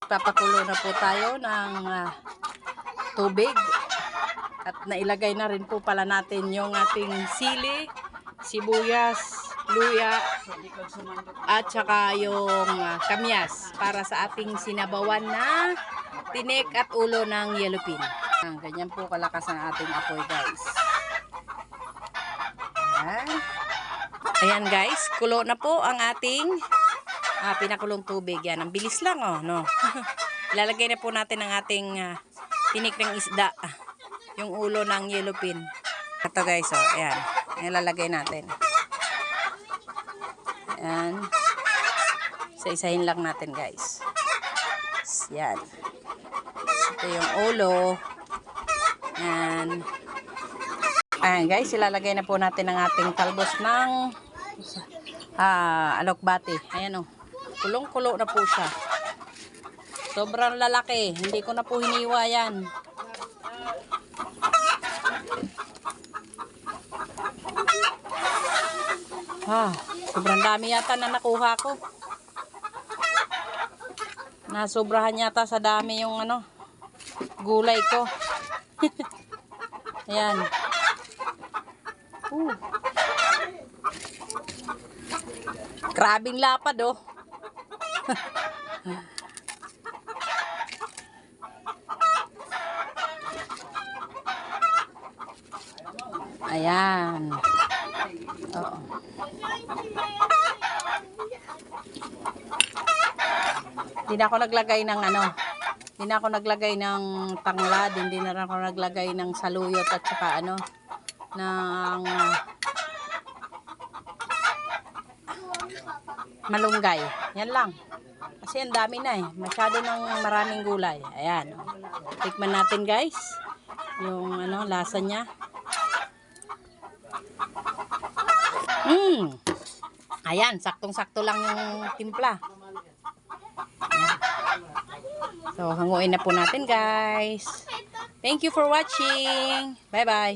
Papakulo na po tayo ng tubig. At nailagay na rin po pala natin yung ating sili, sibuyas, luya, at saka yung kamyas para sa ating sinabawan na tinik at ulo ng yellowfin. Ganyan po kalakas ang ating apoy, guys. Ayan guys, kulo na po ang ating pinakulong tubig. Yan, ang bilis lang oh, no. Ilalagay na po natin ang ating tinik ng isda, yung ulo ng yellowfin. Ito guys, oh, ayan. Ilalagay natin. Ayan. Isa-isahin lang natin guys. Yan. Ito yung ulo. Ayan. Ayan guys, ilalagay na po natin ang ating talbos ng alokbati. Ayan o. Kulong-kulo na po siya. Sobrang lalaki. Hindi ko na po hiniwa yan. Sobrang dami yata na nakuha ko. Nasobrahan yata sa dami yung gulay ko. Ayan. Grabing lapad oh. Ayan. Oo. Hindi na ako naglagay ng hindi na ako naglagay ng tanglad, hindi na ako naglagay ng saluyot at saka ng malunggay. Yan lang. Kasi ang dami na eh. Masyado ng maraming gulay. Ayan. Tikman natin guys. Yung lasa niya. Ayan. Saktong-sakto lang yung timpla. So, hanguin na po natin guys. Thank you for watching. Bye-bye.